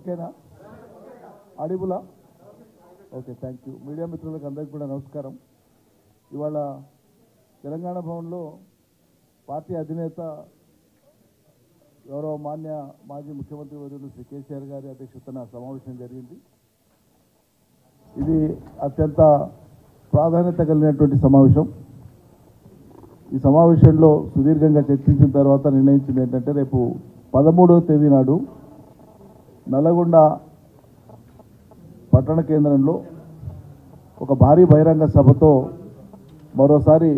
ఓకేనా? అడిబులా? Okay, thank you. Media మిత్రులకు అందరికీ కూడా నమస్కారం. ఇవాళ తెలంగాణ భవన్లో పార్టీ అధినేత గౌరవ మాన్య మాజీ ముఖ్యమంత్రి వర్యులు శ్రీ కేసీఆర్ గారి అధ్యక్షతన సమావేశం జరిగింది. ఇది అత్యంత ప్రాధాన్యత కలిగినటువంటి సమావేశం. ఈ సమావేశంలో సుదీర్ఘంగా చర్చించిన తర్వాత నిర్ణయించింది ఏంటంటే, రేపు 13వ తేదీ నాడు నల్లగొండ పట్టణ కేంద్రంలో ఒక భారీ బహిరంగ సభతో మరోసారి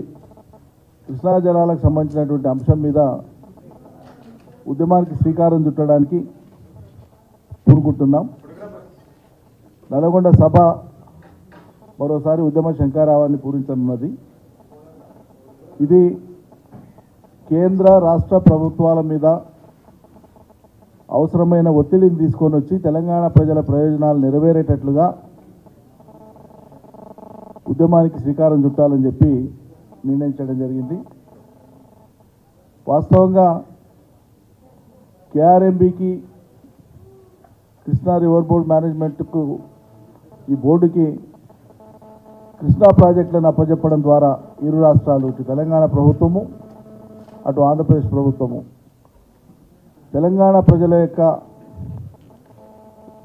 కృష్ణా జలాలకు సంబంధించినటువంటి అంశం మీద ఉద్యమానికి శ్రీకారం చుట్టడానికి పూనుకుంటున్నాం. నల్లగొండ సభ మరోసారి ఉద్యమ శంఖారావాన్ని పూరించనున్నది. ఇది కేంద్ర రాష్ట్ర ప్రభుత్వాల మీద అవసరమైన ఒత్తిడిని తీసుకొని వచ్చి తెలంగాణ ప్రజల ప్రయోజనాలు నెరవేరేటట్లుగా ఉద్యమానికి శ్రీకారం చుట్టాలని చెప్పి నిర్ణయించడం జరిగింది. వాస్తవంగా కేఆర్ఎంబీకి, కృష్ణా రివర్ బోర్డ్ మేనేజ్మెంట్కు, ఈ బోర్డుకి కృష్ణా ప్రాజెక్టులను అప్పచెప్పడం ద్వారా ఇరు రాష్ట్రాలు, ఇటు తెలంగాణ ప్రభుత్వము అటు ఆంధ్రప్రదేశ్ ప్రభుత్వము తెలంగాణ ప్రజల యొక్క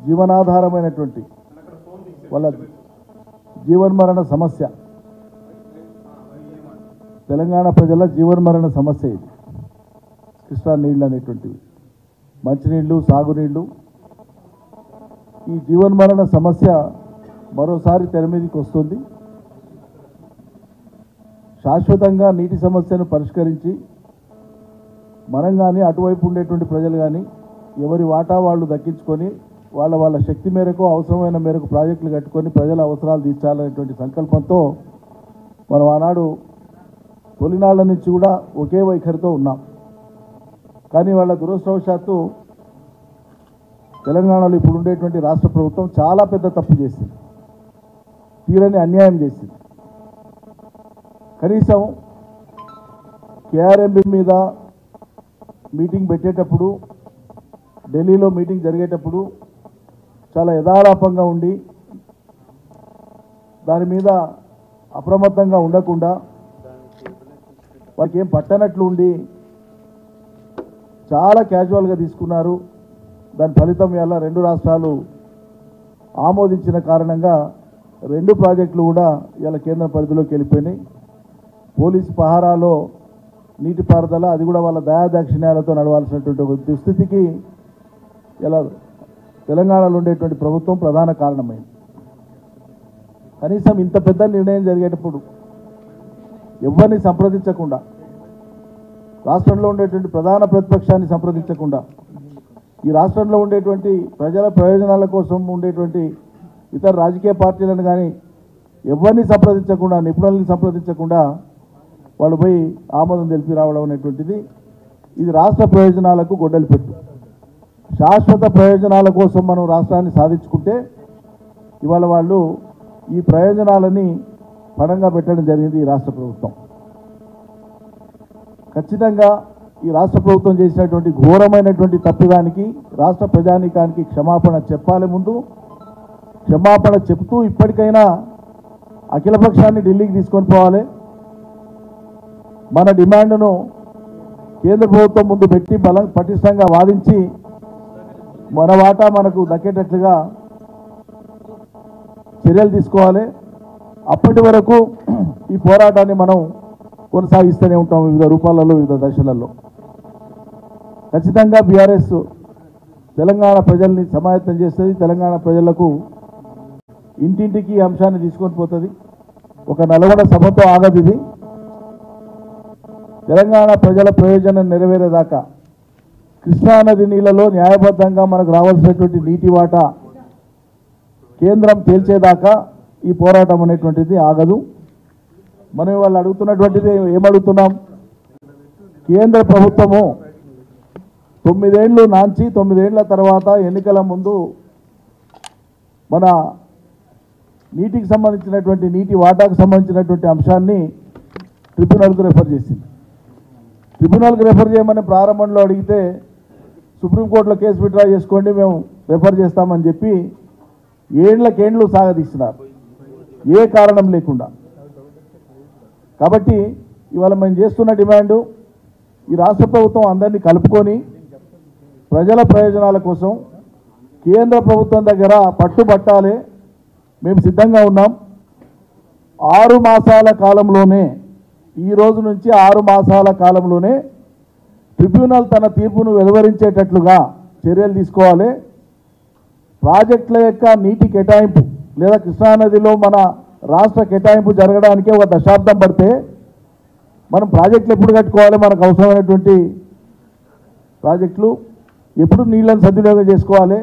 జీవనాధారమైనటువంటి వాళ్ళ జీవన్మరణ సమస్య, తెలంగాణ ప్రజల జీవన్మరణ సమస్య ఇది. కృష్ణా నీళ్ళు అనేటువంటివి, మంచినీళ్ళు, సాగునీళ్ళు, ఈ జీవన్మరణ సమస్య మరోసారి తెర మీదకి వస్తుంది. శాశ్వతంగా నీటి సమస్యను పరిష్కరించి మనం కానీ, అటువైపు ఉండేటువంటి ప్రజలు కానీ ఎవరి వాటా వాళ్ళు దక్కించుకొని వాళ్ళ శక్తి మేరకు, అవసరమైన మేరకు ప్రాజెక్టులు కట్టుకొని ప్రజల అవసరాలు తీర్చాలనేటువంటి సంకల్పంతో మనం ఆనాడు తొలినాళ్ల నుంచి కూడా ఒకే వైఖరితో ఉన్నాం. కానీ వాళ్ళ దురదృష్టవశాత్తు తెలంగాణలో ఇప్పుడు ఉండేటువంటి రాష్ట్ర ప్రభుత్వం చాలా పెద్ద తప్పు చేసింది, తీరని అన్యాయం చేసింది. కనీసం కేఆర్ఎంబీ మీద మీటింగ్ పెట్టేటప్పుడు, ఢిల్లీలో మీటింగ్ జరిగేటప్పుడు చాలా యథాలాపంగా ఉండి దాని మీద అప్రమత్తంగా ఉండకుండా వారికి ఏం పట్టనట్లు ఉండి చాలా క్యాజువల్గా తీసుకున్నారు. దాని ఫలితం వల్ల రెండు రాష్ట్రాలు ఆమోదించిన కారణంగా రెండు ప్రాజెక్టులు కూడా ఇలా కేంద్ర పరిధిలోకి వెళ్ళిపోయినాయి. పోలీసు పహారాలో నీటిపారుదల, అది కూడా వాళ్ళ దయాదాక్షిణ్యాలతో నడవాల్సినటువంటి ఒక దుస్థితికి ఇలా తెలంగాణలో ఉండేటువంటి ప్రభుత్వం ప్రధాన కారణమైంది. కనీసం ఇంత పెద్ద నిర్ణయం జరిగేటప్పుడు ఎవరిని సంప్రదించకుండా, రాష్ట్రంలో ఉండేటువంటి ప్రధాన ప్రతిపక్షాన్ని సంప్రదించకుండా, ఈ రాష్ట్రంలో ఉండేటువంటి ప్రజల ప్రయోజనాల కోసం ఉండేటువంటి ఇతర రాజకీయ పార్టీలను కానీ ఎవరిని సంప్రదించకుండా, నిపుణుల్ని సంప్రదించకుండా వాళ్ళు పోయి ఆమోదం తెలిపి రావడం అనేటువంటిది ఇది రాష్ట్ర ప్రయోజనాలకు గొడ్డలి పెట్టు. శాశ్వత ప్రయోజనాల కోసం మనం రాష్ట్రాన్ని సాధించుకుంటే ఇవాళ వాళ్ళు ఈ ప్రయోజనాలని పణంగా పెట్టడం జరిగింది ఈ రాష్ట్ర ప్రభుత్వం. ఖచ్చితంగా ఈ రాష్ట్ర ప్రభుత్వం చేసినటువంటి ఘోరమైనటువంటి తప్పిదానికి రాష్ట్ర ప్రజానీకానికి క్షమాపణ చెప్పాలి. ముందు క్షమాపణ చెబుతూ ఇప్పటికైనా అఖిలపక్షాన్ని ఢిల్లీకి తీసుకొని పోవాలి. మన డిమాండ్ను కేంద్ర ప్రభుత్వం ముందు పెట్టి పటిష్టంగా వాదించి మన వాటా మనకు దక్కేటట్లుగా చర్యలు తీసుకోవాలి. అప్పటి వరకు ఈ పోరాటాన్ని మనం కొనసాగిస్తూనే ఉంటాం వివిధ రూపాలలో, వివిధ దశలలో. ఖచ్చితంగా బీఆర్ఎస్ తెలంగాణ ప్రజల్ని సమాయత్తం చేస్తుంది. తెలంగాణ ప్రజలకు ఇంటింటికి ఈ అంశాన్ని తీసుకొని పోతుంది. ఒక నల్గొండ సభతో ఆగదు ఇది. తెలంగాణ ప్రజల ప్రయోజనం నెరవేరేదాకా, కృష్ణానది నీళ్లలో న్యాయబద్ధంగా మనకు రావాల్సినటువంటి నీటి వాటా కేంద్రం తేల్చేదాకా ఈ పోరాటం అనేటువంటిది ఆగదు. మనం వాళ్ళు అడుగుతున్నటువంటిది ఏమడుగుతున్నాం? కేంద్ర ప్రభుత్వము 9 ఏళ్ళు నాంచి 9 ఏళ్ల తర్వాత ఎన్నికల ముందు మన నీటికి సంబంధించినటువంటి నీటి వాటాకు సంబంధించినటువంటి అంశాన్ని ట్రిబ్యునల్కు రెఫర్ చేసింది. ట్రిబ్యునల్కి రెఫర్ చేయమని ప్రారంభంలో అడిగితే సుప్రీంకోర్టులో కేసు విత్డ్రా చేసుకోండి, మేము రెఫర్ చేస్తామని చెప్పి ఏండ్లకేండ్లు సాగదీస్తున్నారు ఏ కారణం లేకుండా. కాబట్టి ఇవాళ మేము చేస్తున్న డిమాండు ఈ రాష్ట్ర ప్రభుత్వం అందరినీ కలుపుకొని ప్రజల ప్రయోజనాల కోసం కేంద్ర ప్రభుత్వం దగ్గర పట్టుబట్టాలి. మేము సిద్ధంగా ఉన్నాం. 6 మాసాల కాలంలోనే, ఈ రోజు నుంచి 6 మాసాల కాలంలోనే ట్రిబ్యునల్ తన తీర్పును వెలువరించేటట్లుగా చర్యలు తీసుకోవాలి. ప్రాజెక్టుల యొక్క నీటి కేటాయింపు లేదా కృష్ణానదిలో మన రాష్ట్ర కేటాయింపు జరగడానికి ఒక దశాబ్దం పడితే మనం ప్రాజెక్టులు ఎప్పుడు కట్టుకోవాలి, మనకు అవసరమైనటువంటి ప్రాజెక్టులు ఎప్పుడు నీళ్ళని సద్వినియోగం చేసుకోవాలి.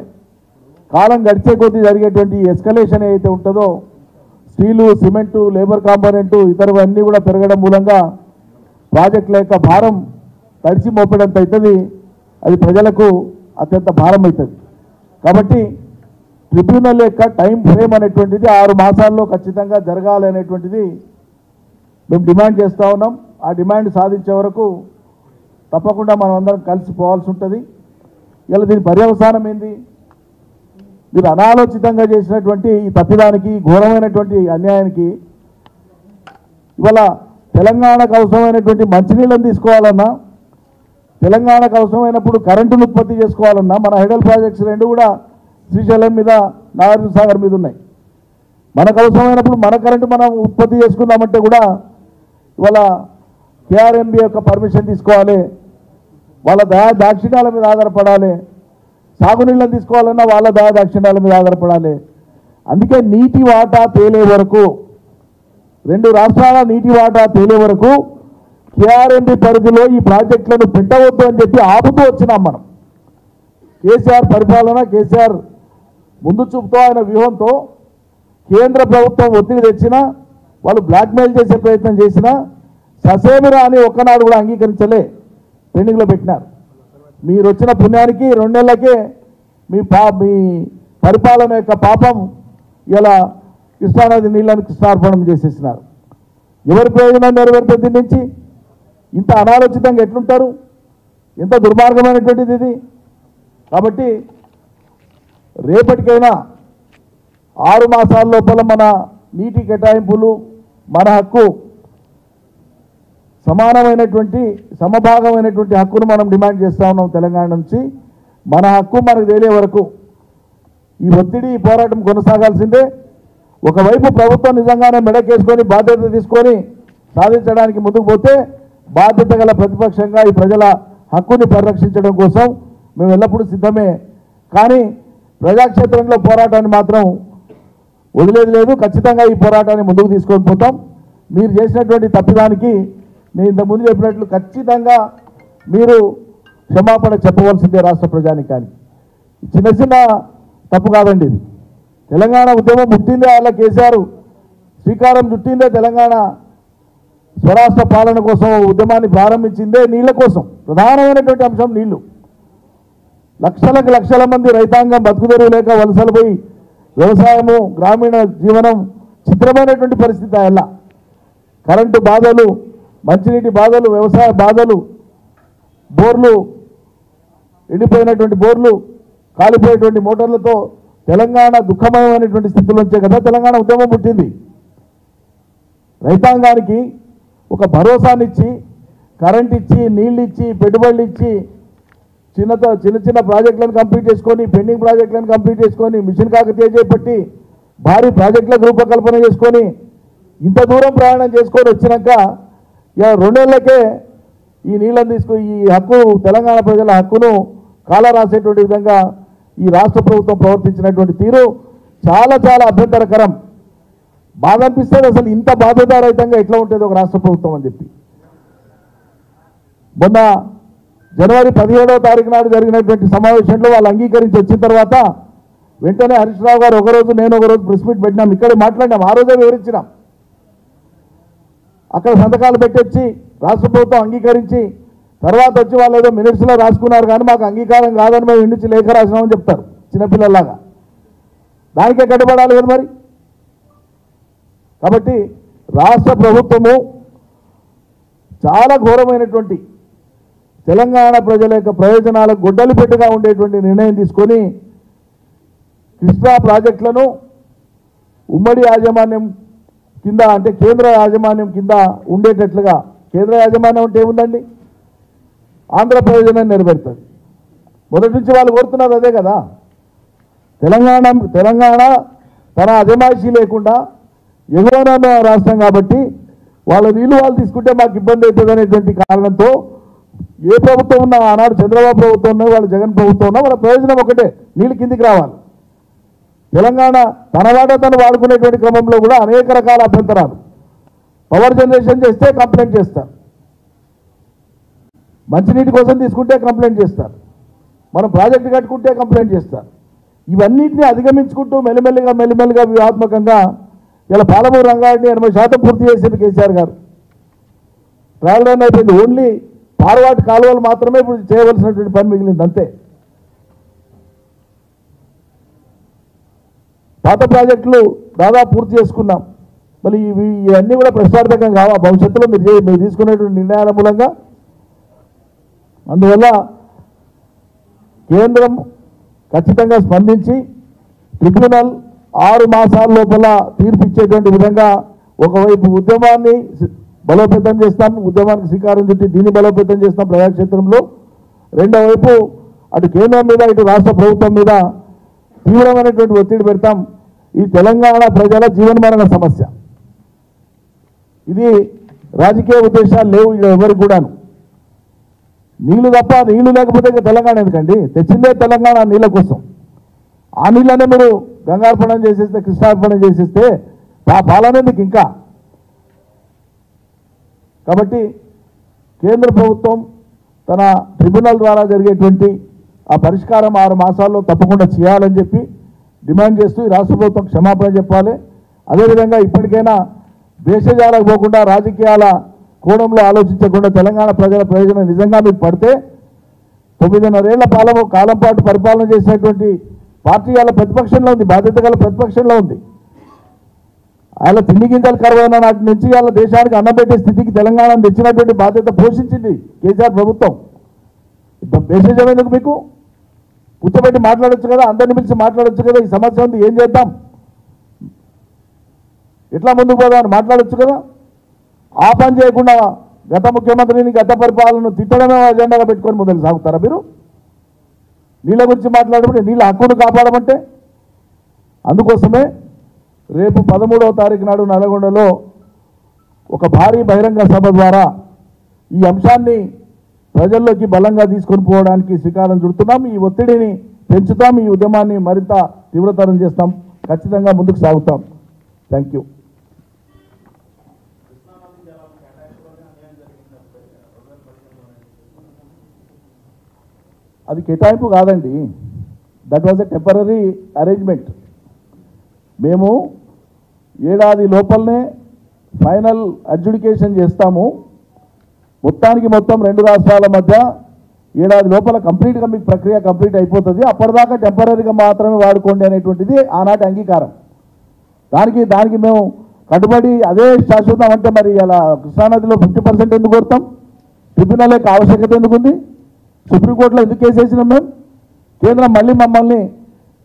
కాలం గడిచే కొద్దీ జరిగేటువంటి ఎస్కలేషన్ ఏదైతే ఉంటుందో స్టీలు, సిమెంటు, లేబర్ కాంపోనెంటు ఇతరవన్నీ కూడా పెరగడం మూలంగా ప్రాజెక్టుల యొక్క భారం తడిసి మోపడంత అవుతుంది. అది ప్రజలకు అత్యంత భారం అవుతుంది. కాబట్టి ట్రిబ్యునల్ యొక్క టైం ఫ్రేమ్ అనేటువంటిది 6 మాసాల్లో ఖచ్చితంగా జరగాలి అనేటువంటిది మేము డిమాండ్ చేస్తూ ఉన్నాం. ఆ డిమాండ్ సాధించే వరకు తప్పకుండా మనం అందరం కలిసిపోవాల్సి ఉంటుంది. ఇలా దీని పర్యవసానం ఏంది? మీరు అనాలోచితంగా చేసినటువంటి ఈ తప్పిదానికి, ఘోరమైనటువంటి అన్యాయానికి ఇవాళ తెలంగాణకు అవసరమైనటువంటి మంచినీళ్ళని తీసుకోవాలన్నా, తెలంగాణకు అవసరమైనప్పుడు కరెంటును ఉత్పత్తి చేసుకోవాలన్నా మన హైడల్ ప్రాజెక్ట్స్ 2 కూడా శ్రీశైలం మీద, నాగార్జున సాగర్ మీద ఉన్నాయి. మనకు అవసరమైనప్పుడు మన కరెంటు మనం ఉత్పత్తి చేసుకుందామంటే కూడా ఇవాళ కేఆర్ఎంబీ యొక్క పర్మిషన్ తీసుకోవాలి, వాళ్ళ దాక్షిణ్యాల మీద ఆధారపడాలి. సాగునీళ్ళని తీసుకోవాలన్నా వాళ్ళ దాక్షిణ్యాల మీద ఆధారపడాలి. అందుకే నీటి వాటా తేలే వరకు, 2 రాష్ట్రాల నీటి వాటా తేలే వరకు కేఆర్ఎంబీ పరిధిలో ఈ ప్రాజెక్టులను పెట్టవద్దు అని చెప్పి ఆపుతూ వచ్చినాం మనం. కేసీఆర్ పరిపాలన, కేసీఆర్ ముందు చూపుతో, ఆయన వ్యూహంతో కేంద్ర ప్రభుత్వం ఒత్తిడి తెచ్చినా, వాళ్ళు బ్లాక్మెయిల్ చేసే ప్రయత్నం చేసినా ససేమిరా అని ఒక్కనాడు కూడా అంగీకరించలే, పెండింగ్లో పెట్టినారు. మీరు వచ్చిన పుణ్యానికి 2 నెలలకే మీ పరిపాలన యొక్క పాపం ఇలా కృష్ణానది నీళ్ళని కృష్ణార్పణం చేసేసినారు. ఎవరి ప్రయోజనం నెరవేరుతుంది? దీని నుంచి ఇంత అనాలోచితంగా ఎట్లుంటారు? ఎంత దుర్మార్గమైనటువంటిది ఇది. కాబట్టి రేపటికైనా 6 మాసాల లోపల మన నీటి కేటాయింపులు, మన హక్కు, సమానమైనటువంటి సమభాగమైనటువంటి హక్కును మనం డిమాండ్ చేస్తూ ఉన్నాం. తెలంగాణ నుంచి మన హక్కు మనకు తెలియ వరకు ఈ ఒత్తిడి, ఈ పోరాటం కొనసాగాల్సిందే. ఒకవైపు ప్రభుత్వం నిజంగానే మెడకేసుకొని బాధ్యత తీసుకొని సాధించడానికి ముందుకు పోతే, బాధ్యత గల ప్రతిపక్షంగా ఈ ప్రజల హక్కుని పరిరక్షించడం కోసం మేము ఎల్లప్పుడూ సిద్ధమే. కానీ ప్రజాక్షేత్రంలో పోరాటాన్ని మాత్రం వదిలేది లేదు. ఖచ్చితంగా ఈ పోరాటాన్ని ముందుకు తీసుకొని పోతాం. మీరు చేసినటువంటి తప్పిదానికి నేను ఇంతకుముందు చెప్పినట్లు ఖచ్చితంగా మీరు క్షమాపణ చెప్పవలసిందే రాష్ట్ర ప్రజానికానికి. చిన్న చిన్న తప్పు కాదండి ఇది. తెలంగాణ ఉద్యమం పుట్టిందే అలా కేసీఆర్ శ్రీకారం చుట్టిందే, తెలంగాణ స్వరాష్ట్ర పాలన కోసం ఉద్యమాన్ని ప్రారంభించిందే నీళ్ల కోసం. ప్రధానమైనటువంటి అంశం నీళ్లు. లక్షలకు లక్షల మంది రైతాంగం బతుకుదెరువు లేక వలసలు పోయి వ్యవసాయము, గ్రామీణ జీవనం చిత్రమైనటువంటి పరిస్థితి. అలా కరెంటు బాధలు, మంచినీటి బాధలు, వ్యవసాయ బాధలు, బోర్లు ఎండిపోయినటువంటి బోర్లు, కాలిపోయేటువంటి మోటార్లతో తెలంగాణ దుఃఖమయమైనటువంటి స్థితిలోంచే కదా తెలంగాణ ఉద్యమం పుట్టింది. రైతాంగానికి ఒక భరోసానిచ్చి, కరెంట్ ఇచ్చి, నీళ్ళు ఇచ్చి, పెట్టుబడులు ఇచ్చి, చిన్న చిన్న ప్రాజెక్టులను కంప్లీట్ చేసుకొని, పెండింగ్ ప్రాజెక్టులను కంప్లీట్ చేసుకొని, మిషన్ కాకతీయ చేపట్టి భారీ ప్రాజెక్టులకు రూపకల్పన చేసుకొని ఇంత దూరం ప్రయాణం చేసుకొని వచ్చినాక 2 నెలలకే ఈ నీళ్ళని తీసుకుని ఈ హక్కు, తెలంగాణ ప్రజల హక్కును కాల రాసేటువంటి విధంగా ఈ రాష్ట్ర ప్రభుత్వం ప్రవర్తించినటువంటి తీరు చాలా చాలా అభ్యంతరకరం. బాధ అనిపిస్తుంది. అసలు ఇంత బాధ్యతారహితంగా ఎట్లా ఉంటుంది ఒక రాష్ట్ర ప్రభుత్వం అని చెప్పి. మొన్న జనవరి 17వ తారీఖు నాడు జరిగినటువంటి సమావేశంలో వాళ్ళు అంగీకరించి వచ్చిన తర్వాత వెంటనే హరీష్ రావు గారు ఒకరోజు, నేను ఒకరోజు ప్రెస్ మీట్ పెట్టినాం. ఇక్కడే మాట్లాడినాం. ఆ రోజే వివరించినాం. అక్కడ సంతకాలు పెట్టొచ్చి రాష్ట్ర ప్రభుత్వం అంగీకరించి తర్వాత వచ్చి వాళ్ళు ఏదో మినిట్స్లో రాసుకున్నారు, కానీ మాకు అంగీకారం కాదని మేము ఇంటి లేఖ రాసినామని చెప్తారు చిన్నపిల్లల్లాగా. దానికే కట్టుబడాలి కదా మరి. కాబట్టి రాష్ట్ర ప్రభుత్వము చాలా ఘోరమైనటువంటి తెలంగాణ ప్రజల యొక్క ప్రయోజనాలకు గొడ్డలి పెట్టుగా ఉండేటువంటి నిర్ణయం తీసుకొని కృష్ణా ప్రాజెక్టులను ఉమ్మడి యాజమాన్యం కింద అంటే కేంద్ర యాజమాన్యం కింద ఉండేటట్లుగా, కేంద్ర యాజమాన్యం అంటే ఏముందండి, ఆంధ్ర ప్రయోజనాన్ని నెరవేరుతుంది. మొదటి నుంచి వాళ్ళు కోరుతున్నారు అదే కదా. తెలంగాణ తన అజమాయిషీ లేకుండా ఎగువన రాష్ట్రం కాబట్టి వాళ్ళ నీళ్లు వాళ్ళు తీసుకుంటే మాకు ఇబ్బంది అవుతుంది అనేటువంటి కారణంతో ఏ ప్రభుత్వం ఉన్నా, ఆనాడు చంద్రబాబు ప్రభుత్వం ఉన్నా, వాళ్ళ జగన్ ప్రభుత్వం ఉన్నా, వాళ్ళ ప్రయోజనం ఒకటే, నీళ్ళు కిందికి రావాలి. తెలంగాణ తన వాటా తను వాడుకునేటువంటి క్రమంలో కూడా అనేక రకాల అభ్యంతరాలు. పవర్ జనరేషన్ చేస్తే కంప్లైంట్ చేస్తారు, మంచినీటి కోసం తీసుకుంటే కంప్లైంట్ చేస్తారు, మనం ప్రాజెక్టు కట్టుకుంటే కంప్లైంట్ చేస్తారు. ఇవన్నింటినీ అధిగమించుకుంటూ మెల్లిమెల్లిగా వ్యూహాత్మకంగా ఇలా పాలమూరు రంగారెడ్డి 80% పూర్తి చేసింది కేసీఆర్ గారు. ట్రయల్ రన్ అయిపోయింది. ఓన్లీ ఫార్వర్డ్ కాలువలు మాత్రమే ఇప్పుడు చేయవలసినటువంటి పని మిగిలింది అంతే. పాత ప్రాజెక్టులు దాదాపు పూర్తి చేసుకున్నాం. మళ్ళీ ఇవన్నీ కూడా ప్రశ్నార్థకం కావా భవిష్యత్తులో మీరు తీసుకునేటువంటి నిర్ణయాల మూలంగా? అందువల్ల కేంద్రం ఖచ్చితంగా స్పందించి ట్రిబ్యునల్ 6 మాసాల లోపల తీర్పు ఇచ్చేటువంటి విధంగా ఒకవైపు ఉద్యమాన్ని బలోపేతం చేస్తాం, ఉద్యమానికి శ్రీకారం చుట్టి దీన్ని బలోపేతం చేస్తాం ప్రజాక్షేత్రంలో. రెండో వైపు అటు కేంద్రం మీద ఇటు రాష్ట్ర ప్రభుత్వం మీద తీవ్రమైనటువంటి ఒత్తిడి పెడతాం. ఈ తెలంగాణ ప్రజల జీవనమరణ సమస్య, ఇది రాజకీయ ఉద్దేశాలు లేవు ఎవరికి కూడాను. నీళ్లు తప్ప, నీళ్లు లేకపోతే తెలంగాణ ఎందుకండి? తెచ్చిందే తెలంగాణ నీళ్ళ కోసం. ఆ నీళ్ళనే మీరు గంగార్పణం చేసేస్తే, కృష్ణార్పణం చేసేస్తే పాలన ఎందుకు ఇంకా? కాబట్టి కేంద్ర ప్రభుత్వం తన ట్రిబ్యునల్ ద్వారా జరిగేటువంటి ఆ పరిష్కారం 6 మాసాల్లో తప్పకుండా చేయాలని చెప్పి డిమాండ్ చేస్తూ ఈ రాష్ట్ర ప్రభుత్వం క్షమాపణ చెప్పాలి. అదేవిధంగా ఇప్పటికైనా దేశజాలకు పోకుండా రాజకీయాల కోణంలో ఆలోచించకుండా తెలంగాణ ప్రజల ప్రయోజనం నిజంగా మీకు పడితే 9.5 ఏళ్ల కాలం పాటు పరిపాలన చేసినటువంటి పార్టీ వాళ్ళ ప్రతిపక్షంలో ఉంది, బాధ్యత గల ప్రతిపక్షంలో ఉంది. ఆయన తిండి గింజలు కరువైన నాటి నుంచి వాళ్ళ దేశానికి అన్నం పెట్టే స్థితికి తెలంగాణను తెచ్చినటువంటి బాధ్యత పోషించింది కేసీఆర్ ప్రభుత్వం. మెసేజ్ ఎందుకు మీకు? కూర్చోబెట్టి మాట్లాడొచ్చు కదా, అందరిని పిలిచి మాట్లాడొచ్చు కదా. ఈ సమస్య ఉంది, ఏం చేద్దాం, ఎట్లా ముందుకు పోదామని మాట్లాడొచ్చు కదా. ఆ పని చేయకుండా గత ముఖ్యమంత్రిని, గత పరిపాలనను తిట్టడమే అజెండాగా పెట్టుకొని మొదలు సాగుతారా మీరు? నీళ్ళ గురించి మాట్లాడమంటే, నీళ్ళ హక్కును కాపాడమంటే. అందుకోసమే రేపు 13వ తారీఖు నాడు నల్గొండలో ఒక భారీ బహిరంగ సభ ద్వారా ఈ అంశాన్ని ప్రజల్లోకి బలంగా తీసుకొని పోవడానికి శ్రీకారం చుడుతున్నాం. ఈ ఒత్తిడిని పెంచుతాం, ఈ ఉద్యమాన్ని మరింత తీవ్రతరం చేస్తాం, ఖచ్చితంగా ముందుకు సాగుతాం. Thank you. అది కేటాయింపు కాదండి, that was a temporary arrangement. మేము ఏడాది లోపలనే ఫైనల్ అడ్జుడికేషన్ చేస్తాము. మొత్తానికి మొత్తం 2 రాష్ట్రాల మధ్య ఏడాది లోపల కంప్లీట్గా మీకు ప్రక్రియ కంప్లీట్ అయిపోతుంది. అప్పటిదాకా టెంపరీగా మాత్రమే వాడుకోండి అనేటువంటిది ఆనాటి అంగీకారం. దానికి మేము కట్టుబడి అదే శాశ్వతం అంటే మరి అలా కృష్ణానదిలో 50% ఎందుకు కొడతాం? ట్రిబ్యునల్ యొక్క ఆవశ్యకత ఎందుకుంది? సుప్రీంకోర్టులో ఎందుకు కేసు వేసినాం మేము? కేంద్రం మళ్ళీ మమ్మల్ని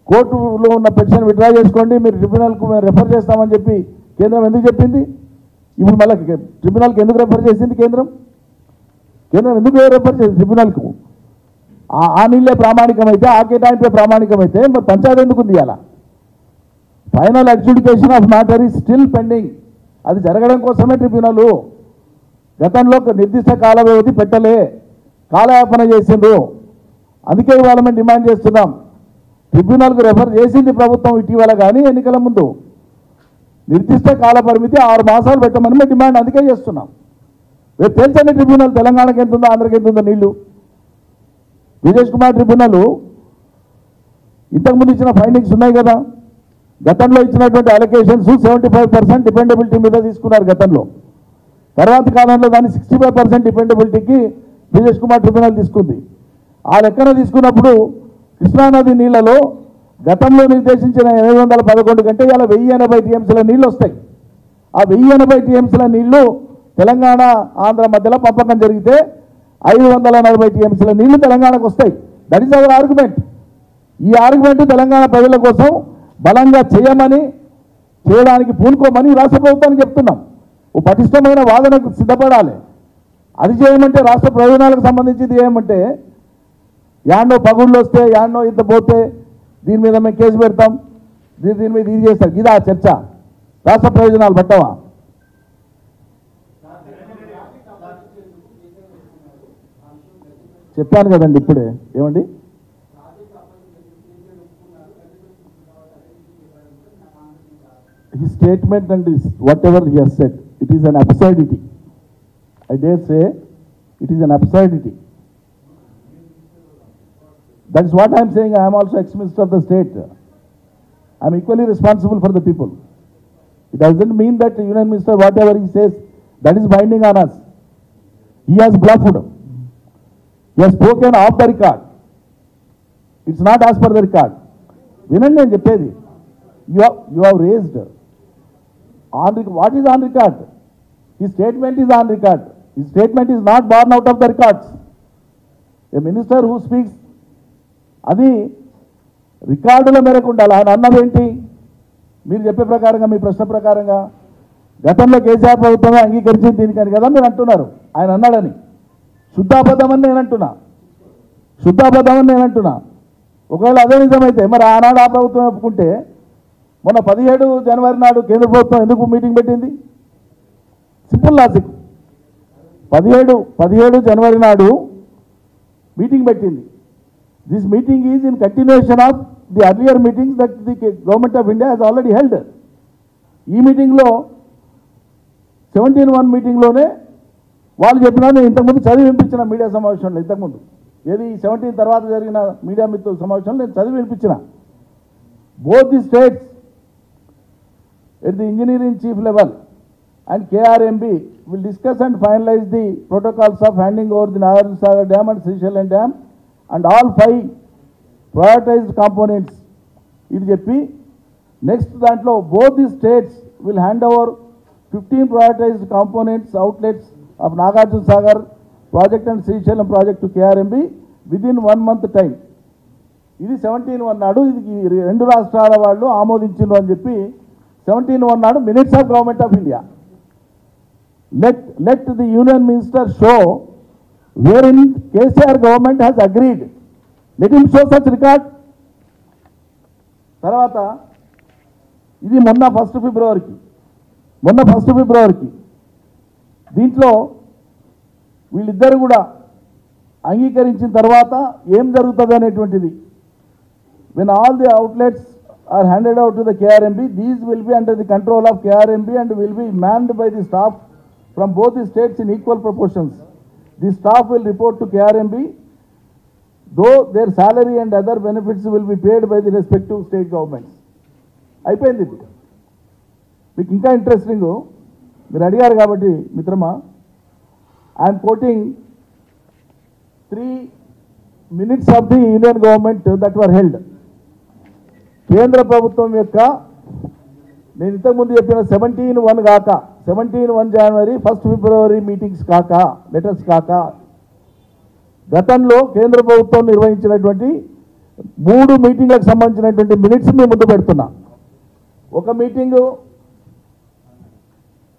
కోర్టులో ఉన్న పిటిషన్ విత్డ్రా చేసుకోండి, మీరు ట్రిబ్యునల్కు మేము రెఫర్ చేస్తామని చెప్పి కేంద్రం ఎందుకు చెప్పింది? ఇప్పుడు మళ్ళీ ట్రిబ్యునల్కి ఎందుకు రెఫర్ చేసింది కేంద్రం? ఎందుకు రెఫర్ చేసింది ట్రిబ్యునల్కు? ఆ నీళ్ళే ప్రామాణికమైతే, ఆ కేటాయింపే ప్రామాణికమైతే మరి పంచాయతీ ఎందుకు ఉంది? అలా final adjudication of matter is still pending. అది జరగడం కోసమే ట్రిబ్యునల్. గతంలో నిర్దిష్ట కాల వ్యవధి పెట్టలే, కాలయాపన చేసిండ్రు. అందుకే ఇవాళ మేము డిమాండ్ చేస్తున్నాం, ట్రిబ్యునల్కు రెఫర్ చేసింది ప్రభుత్వం ఇటీవల, కానీ ఎన్నికల ముందు నిర్దిష్ట కాల పరిమితి 6 మాసాలు పెట్టమని మేము డిమాండ్ అందుకే చేస్తున్నాం. రేపు తెలుసండి ట్రిబ్యునల్ తెలంగాణకి ఎంత ఉందో, ఆంధ్రకి ఎంత ఉందో నీళ్లు. విజేష్ కుమార్ ట్రిబ్యునల్ ఇంతకుముందు ఇచ్చిన ఫైండింగ్స్ ఉన్నాయి కదా. గతంలో ఇచ్చినటువంటి అలొకేషన్స్ 75% డిపెండబిలిటీ మీద తీసుకున్నారు గతంలో. తర్వాత కాలంలో దాన్ని 65% డిపెండబిలిటీకి విజేష్ కుమార్ ట్రిబ్యునల్ తీసుకుంది. ఆ లెక్కన తీసుకున్నప్పుడు కృష్ణానది నీళ్లలో గతంలో నిర్దేశించిన 811 కంటే ఇలా 1080 టీఎంసీల నీళ్లు వస్తాయి. ఆ 1080 టీఎంసీల నీళ్లు తెలంగాణ ఆంధ్ర మధ్యలో పంపకం జరిగితే 540 టీఎంసీల నీళ్లు తెలంగాణకు వస్తాయి. That is our argument. ఈ ఆర్గ్యుమెంట్ తెలంగాణ ప్రజల కోసం బలంగా చేయడానికి పూనుకోమని రాష్ట్ర ప్రభుత్వానికి చెప్తున్నాం. ఓ పటిష్టమైన వాదనకు సిద్ధపడాలి. అది చేయమంటే రాష్ట్ర ప్రయోజనాలకు సంబంధించింది చేయమంటే యాడ్నో పగుళ్ళు వస్తే యాడ్నో ఇంత పోతే దీని మీద మేము కేసు పెడతాం, దీని మీద ఇది చేస్తారు. ఇదా చర్చ? రాష్ట్ర ప్రయోజనాలు పట్టవా? చెప్పాను కదండి ఇప్పుడే. ఏమండి? His statement and whatever he has said, it is an absurdity. I dare say it is an absurdity. That is what I am saying. I am also ex-minister of the state. I am equally responsible for the people. It doesn't mean that the union minister, whatever he says, that is binding on us. He has bluffed. He has spoken off the record. It's not as per the record. వినండి నేను చెప్పేది. You have raised on what is on record? His statement is on record. His statement is not born out of the records. A minister who speaks, అది రికార్డుల మేరకు ఉండాలి. ఆయన అన్నదేంటి? మీరు చెప్పే ప్రకారంగా, మీ ప్రశ్న ప్రకారంగా గతంలో కేసీఆర్ ప్రభుత్వమే అంగీకరించింది దీనికని కదా మీరు అంటున్నారు. ఆయన అన్నాడని శుద్ధాబద్ధమని నేను అంటున్నా. ఒకవేళ అదే నిజమైతే మరి ఆనాడు ఆ ప్రభుత్వం ఒప్పుకుంటే మొన్న 17 జనవరి నాడు కేంద్ర ప్రభుత్వం ఎందుకు మీటింగ్ పెట్టింది? Simple logic. 17 జనవరి నాడు మీటింగ్ పెట్టింది. This meeting is in continuation of the earlier meetings that the government of India has already held. ఈ మీటింగ్లో 17-1 మీటింగ్లోనే వాళ్ళు చెప్పినా నేను ఇంతకుముందు చదివి వినిపించిన మీడియా సమావేశంలో, ఇంతకుముందు ఏది 17 తర్వాత జరిగిన మీడియా మిత్రుల సమావేశంలో నేను చదివి వినిపించిన. Both the states at the engineering chief level and KRMB will discuss and finalize the protocols of handing over the Nagarjuna Sagar Dam and Srisailam Dam and all 5 prioritized components. ఇది చెప్పి next దాంట్లో both the states will hand over 15 prioritized components outlets of Nagarjuna Sagar project and Srisailam project to KRMB within 1 month time. ఇది 17-1 నాడు ఇది రెండు రాష్ట్రాల వాళ్ళు ఆమోదించారు అని చెప్పి 17-1 నాడు minutes of government of India. Let the union minister show where in KCR government has agreed. Let him show such record. తర్వాత ఇది మొన్న 1 ఫిబ్రవరికి దీంట్లో వీళ్ళిద్దరు కూడా అంగీకరించిన తర్వాత ఏం జరుగుతుంది అనేటువంటిది. when all the outlets are handed out to the KRMB, these will be under the control of KRMB and will be manned by the staff from both the states in equal proportions. The staff will report to KRMB, though their salary and other benefits will be paid by the respective state governments. అయిపోయింది. మీకు ఇంకా interesting మీరు అడిగారు కాబట్టి మిత్రమా, I'm quoting 3 minutes of the union government that were held. కేంద్ర ప్రభుత్వం యొక్క నేను ఇంతకుముందు చెప్పిన 17-1 కాక 17-1 జనవరి 1 ఫిబ్రవరి మీటింగ్స్ కాక లెటర్స్ కాక గతంలో కేంద్ర ప్రభుత్వం నిర్వహించినటువంటి 3 మీటింగ్లకు సంబంధించినటువంటి మినిట్స్ మీ ముందు పెడుతున్నా. ఒక మీటింగు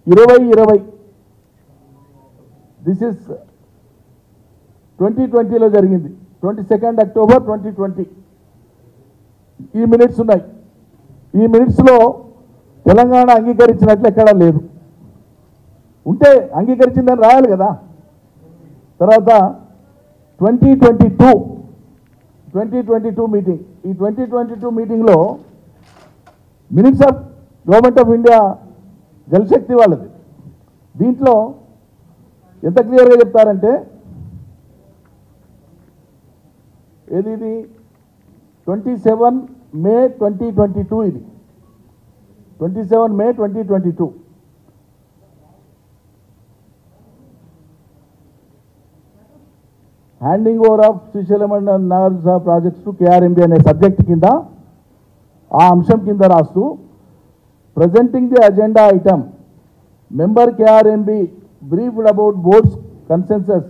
2020, దిస్ ఇస్ 2020లో జరిగింది. 22 అక్టోబర్ 2020 ఈ మినిట్స్ ఉన్నాయి. ఈ మినిట్స్లో తెలంగాణ అంగీకరించినట్లు ఎక్కడా లేదు. ఉంటే అంగీకరించిందని రాయాలి కదా. తర్వాత 2022 మీటింగ్, ఈ 2022 మీటింగ్లో minutes of government of India Jal Shakti వాళ్ళది. దీంట్లో ఎంత క్లియర్గా చెప్తారంటే ఇది 27 మే 2022, ఇది 27 మే 2022. Handing over of Srisailam and Nagarjuna projects to KRMB అనే సబ్జెక్ట్ కింద ఆ అంశం కింద రాస్తూ presenting the agenda item, member KRMB briefed about board's consensus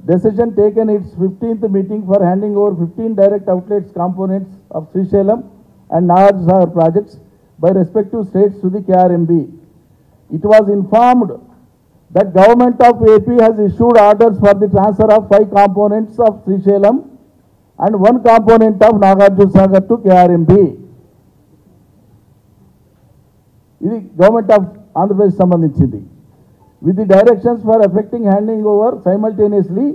decision taken its 15th meeting for handing over 15 direct outlets components of Srisailam and Nagarjunasagar projects by respective states to the KRMB. It was informed that Government of AP has issued orders for the transfer of 5 components of Srisailam and 1 component of Nagarjunasagar to KRMB. ఇది government of Andhra Pradesh సంబంధించింది. With the directions for effecting handing over simultaneously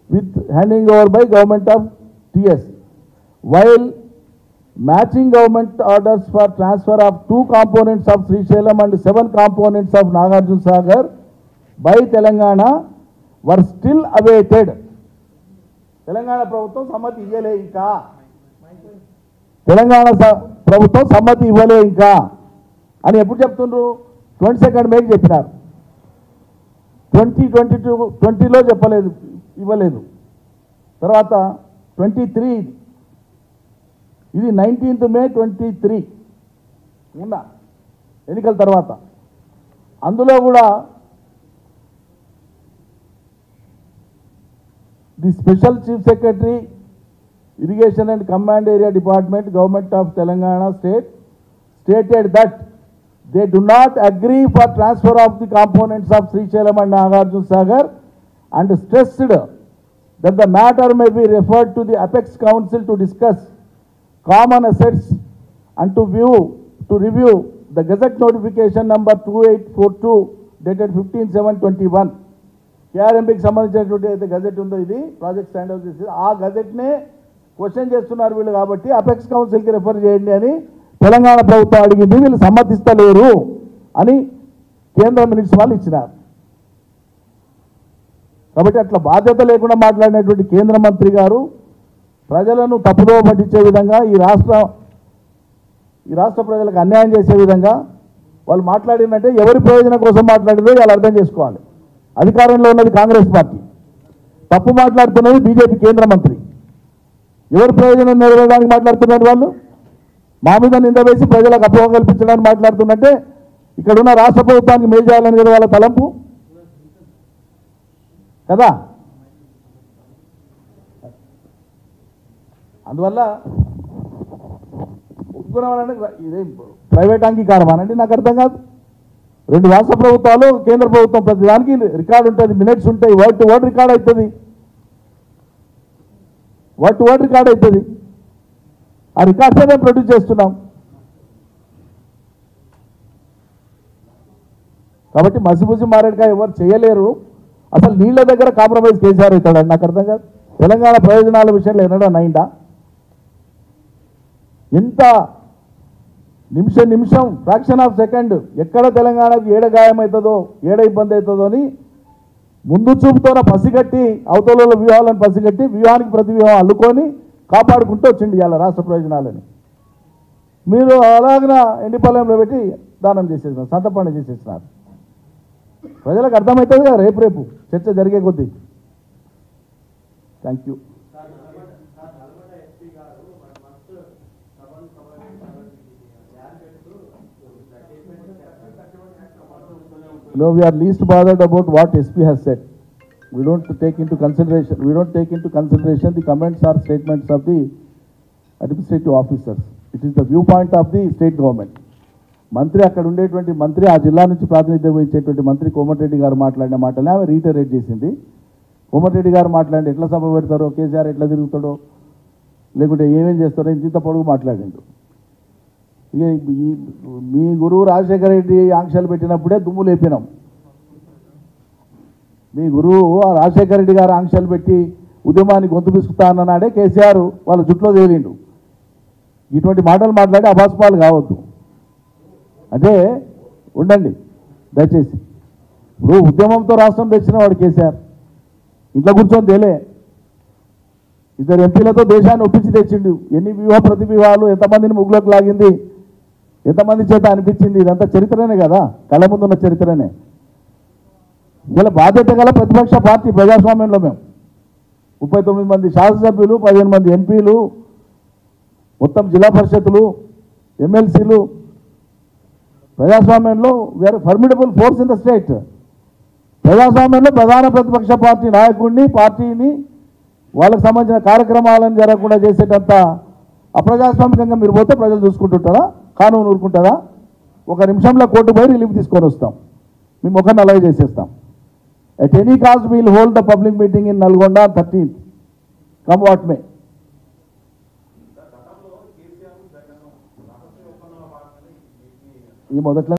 with handing over by Government of TS. While matching government orders for transfer of 2 components of Srisailam and 7 components of Nagarjunasagar by Telangana were still awaited. Telangana ప్రభుత్వం సమ్మతి ఇవ్వలే ఇంకా. తెలంగాణ ప్రభుత్వం సమ్మతి ఇవ్వలే ఇంకా అని ఎప్పుడు చెప్తున్నారు? 22nd May చెప్పినారు. 2020లో చెప్పలేదు, ఇవ్వలేదు. తర్వాత 23 ఇది 19th May 23 ఉన్న ఎన్నికల తర్వాత అందులో కూడా the special chief secretary irrigation and command area department government of Telangana state stated that they do not agree for transfer of the components of Srisailam and Nagarjunasagar and stressed that the matter may be referred to the Apex Council to discuss common assets and to review the Gazette notification number 2842 dated 15/7/21. KRMBకి సంబంధించినటువంటి అయితే gazette ఉందో ఇది project stand out చేసి ఆ గజెట్నే question చేస్తున్నారు వీళ్ళు కాబట్టి apex కౌన్సిల్కి refer చేయండి అని తెలంగాణ ప్రభుత్వం అడిగింది. వీళ్ళు సమ్మతిస్తలేరు అని కేంద్ర మినిట్స్ వాళ్ళు ఇచ్చినారు. కాబట్టి అట్లా బాధ్యత లేకుండా మాట్లాడినటువంటి కేంద్ర మంత్రి గారు ప్రజలను తప్పుదోవ పట్టించే విధంగా ఈ రాష్ట్ర ప్రజలకు అన్యాయం చేసే విధంగా వాళ్ళు మాట్లాడిందంటే ఎవరి ప్రయోజనం కోసం మాట్లాడిందో వాళ్ళు అర్థం చేసుకోవాలి. అధికారంలో ఉన్నది కాంగ్రెస్ పార్టీ, తప్పు మాట్లాడుతున్నది బీజేపీ కేంద్ర మంత్రి. ఎవరి ప్రయోజనం నెరవేరడానికి మాట్లాడుతున్నారు వాళ్ళు? మా మీద నింద వేసి ప్రజలకు అపోహ కల్పించడానికి మాట్లాడుతున్నట్టే ఇక్కడున్న రాష్ట్ర ప్రభుత్వానికి మేలు చేయాలని కదా వాళ్ళ తలంపు కదా. అందువల్ల ఒప్పుకున్నామని ఇదేం ప్రైవేట్ అంగీకారం అనండి నాకు అర్థం కాదు. 2 రాష్ట్ర ప్రభుత్వాలు కేంద్ర ప్రభుత్వం ప్రతిదానికి రికార్డు ఉంటుంది, మినిట్స్ ఉంటాయి, వర్డ్ టు వర్డ్ రికార్డ్ అవుతుంది, రికార్డ్ అవుతుంది. ఆ రికార్డ్స్ మేము ప్రొడ్యూస్ చేస్తున్నాం. కాబట్టి మసిపూసి మారేడుగా ఎవరు చేయలేరు. అసలు నీళ్ళ దగ్గర కాంప్రమైజ్ కేసీఆర్ అవుతాడని నాకు అర్థం కాదు. తెలంగాణ ప్రయోజనాల విషయంలో ఎన్నడూ అయిందా? ఎంత నిమిషం ఫ్రాక్షన్ ఆఫ్ సెకండ్ ఎక్కడ తెలంగాణకు ఏడ గాయమవుతుందో ఏడ ఇబ్బంది అవుతుందో అని ముందు చూపుతోన పసిగట్టి అవతల వ్యూహాలను పసిగట్టి వ్యూహానికి ప్రతి వ్యూహం అల్లుకొని కాపాడుకుంటూ వచ్చింది ఇవాళ రాష్ట్ర ప్రయోజనాలని. మీరు అలాగన ఎండిపాలెంలో పెట్టి దానం చేసేసినారు, సంతపండి చేసేసినారు. ప్రజలకు అర్థమవుతుంది కదా రేపు చర్చ జరిగే కొద్దీ. Thank you. No, we are least bothered about what SP has said. We don't take into consideration the comments or statements of the administrative officers. It is the viewpoint of the state government. మంత్రి అక్కడ ఉండేటువంటి మంత్రి ఆ జిల్లా నుంచి ప్రాతినిధ్యం వహించేటువంటి మంత్రి కోమటిరెడ్డి గారు మాట్లాడిన మాటలే ఆమె రీటరేట్ చేసింది. కోమటిరెడ్డి గారు మాట్లాడి ఎట్లా సభ పెడతారో, కేసీఆర్ ఎట్లా తిరుగుతాడో, లేకుంటే ఏమేం చేస్తారో ఇంత పొడుగు మాట్లాడిండు. ఇక మీ గురువు రాజశేఖర రెడ్డి ఆంక్షలు పెట్టినప్పుడే దుమ్ము లేపినాం. మీ గురువు రాజశేఖర రెడ్డి గారు ఆంక్షలు పెట్టి ఉద్యమాన్ని గొంతు పిసుకుతా అన్ననాడే కేసీఆర్ వాళ్ళ జుట్లో తేలిండు. ఇటువంటి మాటలు మాట్లాడి అభాస్పాలు కావద్దు. అంటే ఉండండి దయచేసి. ఇప్పుడు ఉద్యమంతో రాష్ట్రం తెచ్చిన వాడు కేసీఆర్ ఇంట్లో కూర్చొని తేలే. 2 ఎంపీలతో దేశాన్ని ఒప్పించి తెచ్చిండు. ఎన్ని ప్రతి వ్యూహాలు ఎంతమందిని ముగ్గులోకి లాగింది, ఎంతమంది చేత అనిపించింది, ఇదంతా చరిత్రనే కదా, కళ్ళ ముందున్న చరిత్రనే. ఇలా బాధ్యత గల ప్రతిపక్ష పార్టీ ప్రజాస్వామ్యంలో మేము 39 మంది శాసనసభ్యులు, 15 మంది ఎంపీలు, మొత్తం జిల్లా పరిషత్తులు, ఎమ్మెల్సీలు, ప్రజాస్వామ్యంలో వేరే formidable force in the state. ప్రజాస్వామ్యంలో ప్రధాన ప్రతిపక్ష పార్టీ నాయకుడిని పార్టీని వాళ్ళకి సంబంధించిన కార్యక్రమాలను జరగకుండా చేసేటంత అప్రజాస్వామికంగా మీరు పోతే ప్రజలు చూసుకుంటుంటారా? కానూను ఊరుకుంటారా? ఒక నిమిషంలో కోర్టు పోయి రిలీఫ్ తీసుకొని వస్తాం, మీ ముఖాన్ని అలాగే చేసేస్తాం. At any cost we will hold the public meeting in Nalgonda on 13th. Come what may. ఈ మొదట్లో